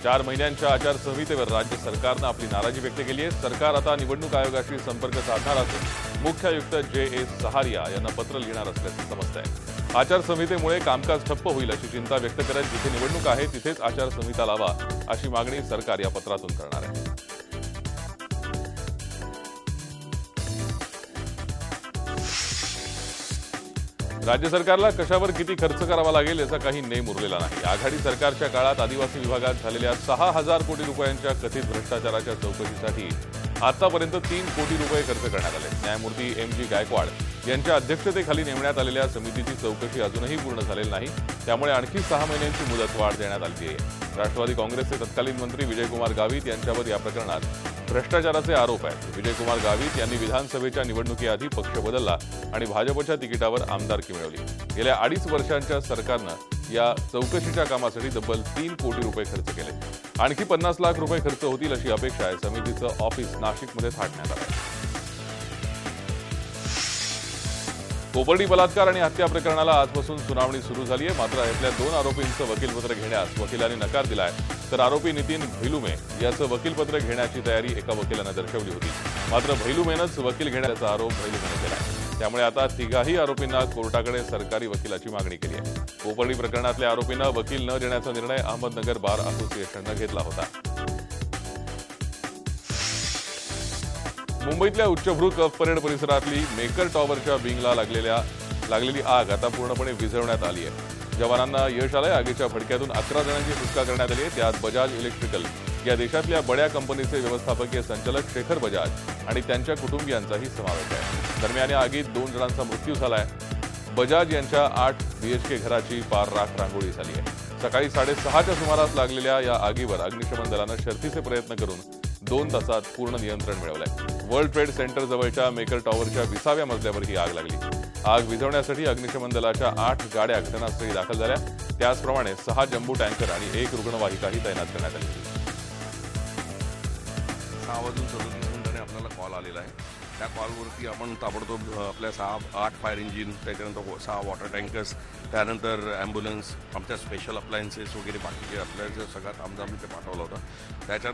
4 महिन्यांच्या आचारसंहितेवर राज्य सरकारनं आपली नाराजी व्यक्त केली आहे। सरकार आता निवडणूक आयोगाशी संपर्क साधणार असून मुख्य आयुक्त जे.एस. सहारिया यांना पत्र लिहिणार असल्याचं समजतंय। आचारसंहितेमुळे कामकाज ठप्प होईल अशी चिंता व्यक्त करत जिथे निवडणूक आहे तिथेच आचारसंहिता लावा अशी मागणी सरकार या पत्रातून करणार आहे। राज्य सरकारला कशावर किती खर्च करावा लागेल याचा काही नेम उरलेला नाही। आघाडी सरकारच्या काळात आदिवासी विभागात झालेल्या 6,000 कोटी रुपयांच्या कथित भ्रष्टाचाराच्या चौकशीसाठी आतापर्यंत 3 कोटी रुपये खर्च करण्यात आले। न्यायमूर्ती एम.जी. गायकवाड यांच्या अध्यक्षतेखाली नेमण्यात आलेल्या समितीची चौकशी अजूनही पूर्ण झालेली नाही, त्यामुळे आणखी 6 महिन्यांची मुदतवाढ देण्यात आली आहे। राष्ट्रवादी काँग्रेसचे तत्कालीन मंत्री विजयकुमार गावित यांच्यावर या प्रकरणात भ्रष्टाचाराचे आरोप आहेत। विजयकुमार गावित यांनी विधानसभेच्या निवडणुकीआधी पक्ष बदलला आणि भाजपच्या तिकिटावर आमदारकी मिळवली। गेल्या 2.5 वर्षांच्या सरकारनं या चौकशीच्या कामासाठी तब्बल 3 कोटी रुपये खर्च केले। आणखी 50 लाख रुपये खर्च होतील अशी अपेक्षा आहे। समितीचं ऑफिस नाशिकमध्ये थाटण्यात आलं आहे। कोपर्डी बलात्कार आणि हत्या प्रकरणाला आजपासून सुनावणी सुरू झाली आहे। मात्र यातल्या 2 आरोपींचं वकीलपत्र घेण्यास वकिलांनी नकार दिलाय, तर आरोपी नितीन भैलुमे याचं वकीलपत्र घेण्याची तयारी एका वकिलानं दर्शवली होती। मात्र भैलुमेनंच वकील घेण्याचा आरोप भैलुमेने केलाय, त्यामुळे आता तिघाही आरोपींना कोर्टाकडे सरकारी वकिलाची मागणी केली आहे। कोपर्डी प्रकरणातल्या आरोपींना वकील न देण्याचा निर्णय अहमदनगर बार असोसिएशननं घेतला होता। मुंबईतल्या उच्चभ्रू कफ परेड परिसरातली मेकर टॉवरच्या विंगला लागलेली आग आता पूर्णपणे विझवण्यात आली आहे। जवानांना यश आलंय। आगीच्या भडक्यातून 11 जणांची सुटका करण्यात आली आहे। त्यात बजाज इलेक्ट्रिकल या देशातल्या बड्या कंपनीचे व्यवस्थापकीय संचालक शेखर बजाज आणि त्यांच्या कुटुंबियांचाही समावेश आहे। दरम्यान या आगीत 2 जणांचा मृत्यू झालाय। बजाज यांच्या 8 बीएचके घराची पार राख रांगोळी झाली आहे। सकाळी 6:30च्या सुमारास लागलेल्या या आगीवर अग्निशमन दलानं शर्थीचे प्रयत्न करून 2 तासात पूर्ण नियंत्रण मिळवलंय। वर्ल्ड ट्रेड सेंटर जवळच्या मेकर टॉवरच्या 20व्या मजल्यावर ही आग लागली। आग विझवण्यासाठी अग्निशमन दलाच्या 8 गाड्या घटनास्थळी दाखल झाल्या। त्याचप्रमाणे 6 जम्बो टँकर आणि 1 रुग्णवाहिकाही तैनात करण्यात आली होती। 6:37 आपल्याला कॉल आलेला आहे। त्या कॉलवरती आपण ताबडतोब आपल्या 8 फायर इंजिन, त्याच्यानंतर 6 वॉटर टँकर्स, त्यानंतर ॲम्ब्युलन्स, आमच्या स्पेशल अप्लायन्सेस वगैरे बाकीचे आपल्याला सगळा तामझाम ते पाठवला होता। त्याच्यात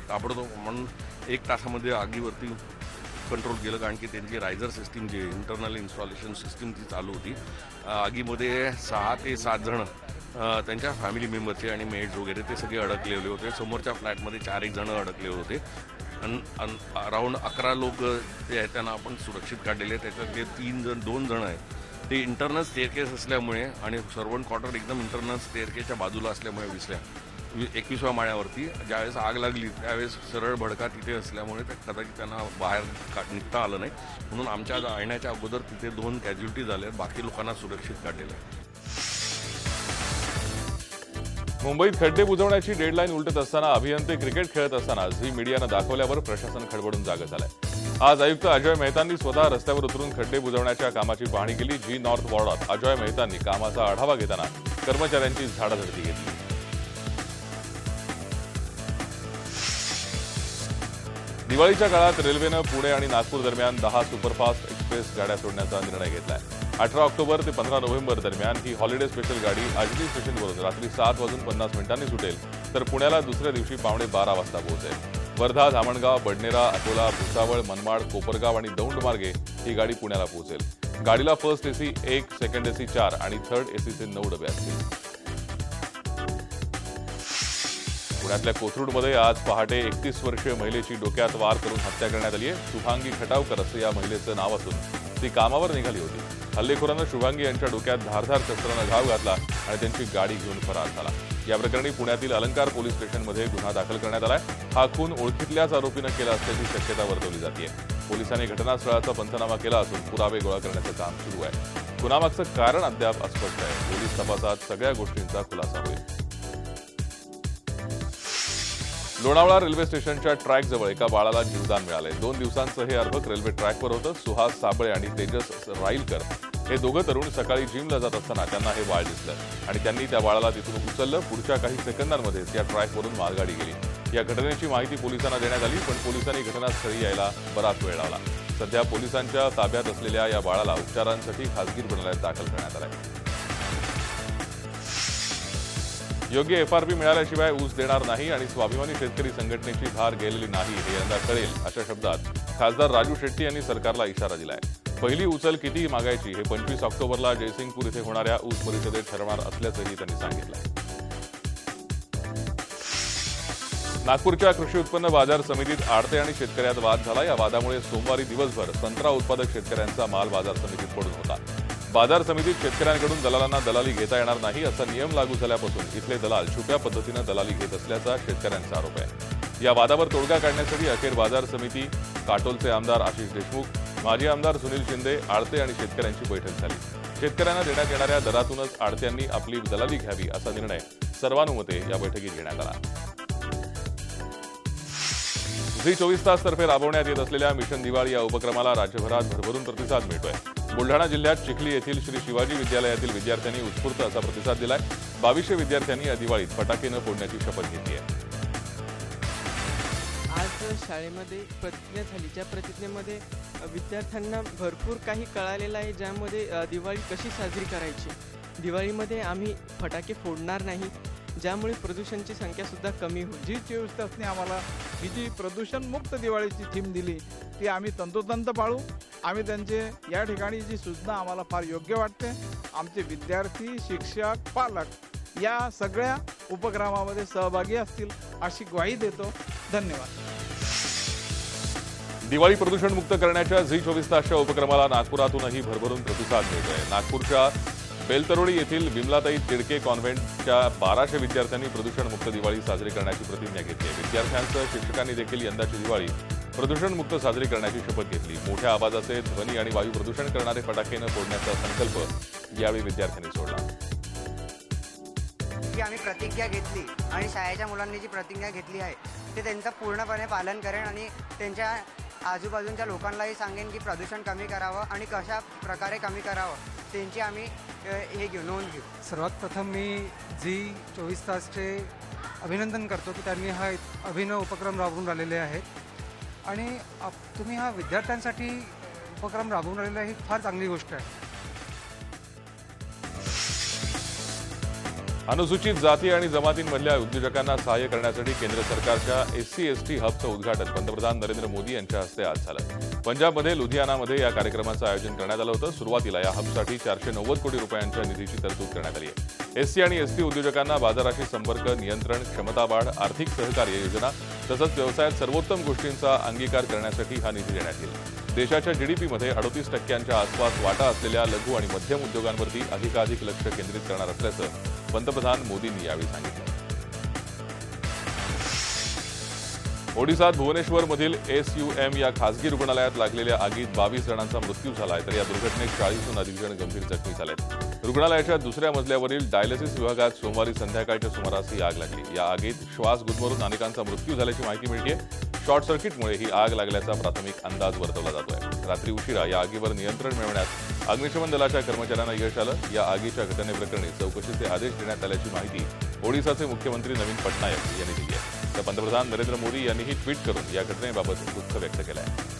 ताबडतोब म्हणून 1 तासामध्ये आगीवरती कंट्रोल केलं, कारण की त्यांची रायझर सिस्टीम जी इंटरनल इन्स्टॉलेशन सिस्टीम ती चालू होती। आगीमध्ये 6 ते 7 जण त्यांच्या फॅमिली मेंबरचे आणि मेड्स वगैरे ते सगळे अडकलेले होते। समोरच्या फ्लॅटमध्ये 4-1 जण अडकले होते। अराउंड 11 लोक ते आहेत, त्यांना आपण सुरक्षित काढलेले। त्याच्यातले 2 जण आहेत ते इंटरनल स्टेअरकेस असल्यामुळे आणि सर्वंट क्वार्टर एकदम इंटरनल स्टेअरकेसच्या बाजूला असल्यामुळे 21व्या माळ्यावरती ज्यावेळेस आग लागली त्यावेळेस सरळ भडका तिथे असल्यामुळे कदाचित त्यांना बाहेर निघता आलं नाही, म्हणून आमच्या येण्याच्या अगोदर तिथे 2 कॅज्युलिटी झाल्या। बाकी लोकांना सुरक्षित काढलेलं आहे। मुंबईत खड्डे बुजवण्याची डेडलाईन उलटत असताना अभियंते क्रिकेट खेळत असताना झी मीडियानं दाखवल्यावर प्रशासन खडबडून जागं झालंय। आज आयुक्त अजय मेहतांनी स्वतः रस्त्यावर उतरून खड्डे बुजवण्याच्या कामाची पाहणी केली। जी नॉर्थ वॉर्डात अजय मेहतांनी कामाचा आढावा घेताना कर्मचाऱ्यांची झाडाझडती घेतली। दिवाळीच्या काळात रेल्वेनं पुणे आणि नागपूर दरम्यान 10 सुपरफास्ट एक्सप्रेस गाड्या सोडण्याचा निर्णय घेतलाय। 18 ऑक्टोबर ते 15 नोव्हेंबर दरम्यान ही हॉलिडे स्पेशल गाडी अजनी स्टेशनवरून रात्री 7:50 सुटेल, तर पुण्याला दुसऱ्या दिवशी 12:15 वाजता पोहोचेल। वर्धा, धामणगाव, बडनेरा, अकोला, भुसावळ, मनमाड, कोपरगाव आणि दौंड मार्गे ही गाडी पुण्याला पोहोचेल। गाडीला फर्स्ट एसी 1, सेकंड एसी 4 आणि थर्ड एसीचे 9 डबे असतील। पुण्यातल्या कोथरूडमध्ये आज पहाटे 31 वर्षीय महिलेची डोक्यात वार करून हत्या करण्यात आली आहे। शुभांगी खटावकर असं या महिलेचं नाव असून ती कामावर निघाली होती। हल्लेखोरानं शुभांगी यांच्या डोक्यात धारधार शस्त्रानं घाव घातला आणि त्यांची गाडी घेऊन फरार झाला। या प्रकरणी पुण्यातील अलंकार पोलीस स्टेशनमध्ये गुन्हा दाखल करण्यात आलाय। हा खून ओळखीतल्याच आरोपीनं केला असल्याची शक्यता वर्तवली जाते। पोलिसांनी घटनास्थळाचा पंचनामा केला असून पुरावे गोळा करण्याचं काम सुरू आहे। खुनामागचं कारण अद्याप अस्पष्ट आहे। पोलीस तपासात सगळ्या गोष्टींचा खुलासा होईल। लोणावळा रेल्वे स्टेशनच्या ट्रॅकजवळ एका बाळाला जीवदान मिळालंय। 2 दिवसांचं हे अर्भक रेल्वे ट्रॅकवर होतं। सुहास साबळे आणि तेजस राईलकर हे दोघं तरुण सकाळी जिमला जात असताना त्यांना हे बाळ दिसलं आणि त्यांनी त्या बाळाला तिथून उचललं। पुढच्या काही सेकंदांमध्येच या ट्रॅकवरून मालगाडी गेली। या घटनेची माहिती पोलिसांना देण्यात आली, पण पोलिसांनी घटनास्थळी यायला बराच वेळ लावला। सध्या पोलिसांच्या ताब्यात असलेल्या या बाळाला उपचारांसाठी खासगी रुग्णालयात दाखल करण्यात आलंय। योग्य FRP मिळाल्याशिवाय ऊस देणार नाही आणि स्वाभिमानी शेतकरी संघटनेची धार गेलेली नाही हे यंदा कळेल अशा शब्दात खासदार राजू शेट्टी यांनी सरकारला इशारा दिलाय। पहिली उचल किती मागायची हे 25 ऑक्टोबरला जयसिंगपूर इथे होणाऱ्या ऊस परिषदेत ठरवणार असल्याचंही त्यांनी सांगितलंय। नागपूरच्या कृषी उत्पन्न बाजार समितीत आडते आणि शेतकऱ्यात वाद झाला। या वादामुळे सोमवारी दिवसभर संत्रा उत्पादक शेतकऱ्यांचा माल बाजार समितीत पडून होता। बाजार समितीत शेतकऱ्यांकडून दलालांना दलाली घेता येणार नाही असा नियम लागू झाल्यापासून इथले दलाल छुप्या पद्धतीने दलाली घेत असल्याचा शेतकऱ्यांचा आरोप आहे। या वादावर तोडगा काढण्यासाठी अखेर बाजार समिती, काटोलचे आमदार आशिष देशमुख, माजी आमदार सुनील शिंदे, आडते आणि शेतकऱ्यांची बैठक झाली। शेतकऱ्यांना देण्यात येणाऱ्या दरातूनच आडत्यांनी आपली दलाली घ्यावी असा निर्णय सर्वानुमते या बैठकीत घेण्यात आला। झी 24 तास तर्फे राबवण्यात येत असलेल्या मिशन दिवाळी या उपक्रमाला राज्यभरात भरभरून प्रतिसाद मिळतोय। बुलढाणा जिल्ह्यात चिखली येथील श्री शिवाजी विद्यालयातील विद्यार्थ्यांनी उत्स्फूर्त असा प्रतिसाद दिलाय। 2200 विद्यार्थ्यांनी या दिवाळीत फटाके न फोडण्याची शपथ घेतली आहे। आज शाळेमध्ये प्रतिज्ञा झाली, ज्या प्रतिज्ञेमध्ये विद्यार्थ्यांना भरपूर काही कळालेलं आहे, ज्यामध्ये दिवाळी कशी साजरी करायची। दिवाळीमध्ये आम्ही फटाके फोडणार नाही, ज्यामुळे प्रदूषणाची संख्या सुद्धा कमी होईल। जी 24 तासने आम्हाला ही जी प्रदूषण मुक्त दिवाळीची थीम दिली ती आम्ही तंतोतंत पाळू। आम्ही त्यांचे या ठिकाणी जी सूचना आम्हाला फार योग्य वाटते। आमचे विद्यार्थी, शिक्षक, पालक या सगळ्या उपक्रमामध्ये सहभागी असतील अशी ग्वाही देतो। धन्यवाद। दिवाळी प्रदूषण मुक्त करण्याच्या झी 24 तासच्या उपक्रमाला नागपुरातूनही भरभरून प्रतिसाद मिळतोय। नागपूरच्या बेलतरोडी येथील विमलाताई तिडके कॉन्व्हेंटच्या 1200 विद्यार्थ्यांनी प्रदूषणमुक्त दिवाळी साजरी करण्याची प्रतिज्ञा घेतली आहे। विद्यार्थ्यांसह शिक्षकांनी देखील यंदाची दिवाळी प्रदूषणमुक्त साजरी करण्याची शपथ घेतली। मोठ्या आवाजाचे, ध्वनी आणि वायू प्रदूषण करणारे फटाके न फोडण्याचा संकल्प यावेळी विद्यार्थ्यांनी सोडला। की आम्ही प्रतिज्ञा घेतली आणि शाळेच्या मुलांनी जी प्रतिज्ञा घेतली आहे ते त्यांचं पूर्णपणे पालन करेन आणि त्यांच्या आजूबाजूच्या लोकांनाही सांगेन की प्रदूषण कमी करावं आणि कशा प्रकारे कमी करावं त्यांची आम्ही नोंद घेऊ। सर्वात प्रथम मी झी 24 तासचे अभिनंदन करतो की त्यांनी हा अभिनव उपक्रम राबवून राहिलेले आहेत आणि तुम्ही हा विद्यार्थ्यांसाठी उपक्रम राबवून राहिलेला ही फार चांगली गोष्ट आहे। अनुसूचित जाती आणि जमातींमधल्या उद्योजकांना सहाय्य करण्यासाठी केंद्र सरकारच्या SC/ST हबचं उद्घाटन पंतप्रधान नरेंद्र मोदी यांच्या हस्ते आज झालं। पंजाबमध्ये लुधियानामध्ये या कार्यक्रमाचं आयोजन करण्यात आलं होतं। सुरुवातीला या हबसाठी 490 कोटी रुपयांच्या निधीची तरतूद करण्यात आली आहे। SC आणि ST उद्योजकांना बाजाराशी संपर्क, नियंत्रण, क्षमता वाढ, आर्थिक सहकार्य योजना तसंच व्यवसायात सर्वोत्तम गोष्टींचा अंगीकार करण्यासाठी हा निधी देण्यात येईल। देशाच्या GDPमध्ये 38% आसपास वाटा असलेल्या लघु आणि मध्यम उद्योगांवरती अधिकाधिक लक्ष केंद्रित करणार असल्याचं पंतप्रधान मोदींनी यावेळी सांगितलं। ओडिसात भुवनेश्वरमधील SUM या खासगी रुग्णालयात लागलेल्या आगीत 22 जणांचा मृत्यू झालाय, तर या दुर्घटनेत 40हून अधिक जण गंभीर जखमी झालेत। रुग्णालयाच्या दुसऱ्या मजल्यावरील डायलिसिस विभागात सोमवारी संध्याकाळच्या सुमारास ही आग लागली। या आगीत श्वास गुदमरून अनेकांचा मृत्यू झाल्याची माहिती मिळते। शॉर्ट सर्किटमुळे ही आग लागल्याचा प्राथमिक अंदाज वर्तवला जातोय। रात्री उशिरा या आगीवर नियंत्रण मिळवण्यात अग्निशमन दलाच्या कर्मचाऱ्यांना यश आलं। या आगीच्या घटनेप्रकरणी चौकशीचे आदेश देण्यात आल्याची माहिती ओडिसाचे मुख्यमंत्री नवीन पटनायक यांनी दिली आहे। तर पंतप्रधान नरेंद्र मोदी यांनीही ट्विट करून या घटनेबाबत दुःख व्यक्त केलं आहे।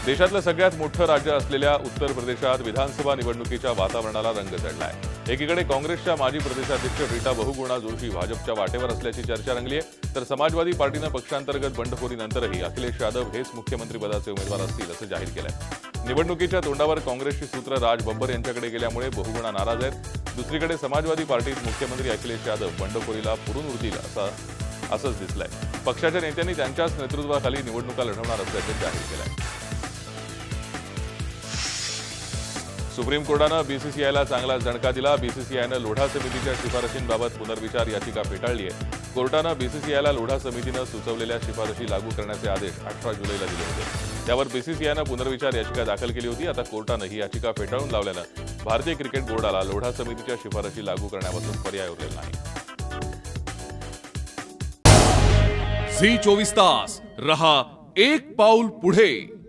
देशातलं सगळ्यात मोठं राज्य असलेल्या उत्तर प्रदेशात विधानसभा निवडणुकीच्या वातावरणाला रंग चढलाय। एकीकडे काँग्रेसच्या माजी प्रदेशाध्यक्ष रीटा बहुगुणा जोशी भाजपच्या वाटेवर असल्याची चर्चा रंगली आहे, तर समाजवादी पार्टीनं पक्षांतर्गत बंडखोरीनंतरही अखिलेश यादव हेच मुख्यमंत्रीपदाचे उमेदवार असतील असं जाहीर केलंय। निवडणुकीच्या तोंडावर काँग्रेसची सूत्र राज बब्बर यांच्याकडे गेल्यामुळे बहुगुणा नाराज आहेत। दुसरीकडे समाजवादी पार्टीत मुख्यमंत्री अखिलेश यादव बंडखोरीला पुरून उरतील असंच दिसलंय। पक्षाच्या नेत्यांनी त्यांच्याच नेतृत्वाखाली निवडणुका लढवणार असल्याचं जाहीर केलंय। सुप्रीम कोर्टानं BCCIला चांगला झणका दिला। BCCIनं लोढा समितीच्या शिफारशींबाबत पुनर्विचार याचिका फेटाळली आहे। कोर्टानं BCCIला लोढा समितीनं सुचवलेल्या शिफारशी लागू करण्याचे आदेश 18 जुलैला दिले होते। त्यावर BCCIनं पुनर्विचार याचिका दाखल केली होती। आता कोर्टानं ही याचिका फेटाळून लावल्यानं भारतीय क्रिकेट बोर्डाला लोढा समितीच्या शिफारशी लागू करण्यापासून पर्याय उरलेला नाही। झी 24 तास रहा एक पाऊल पुढे।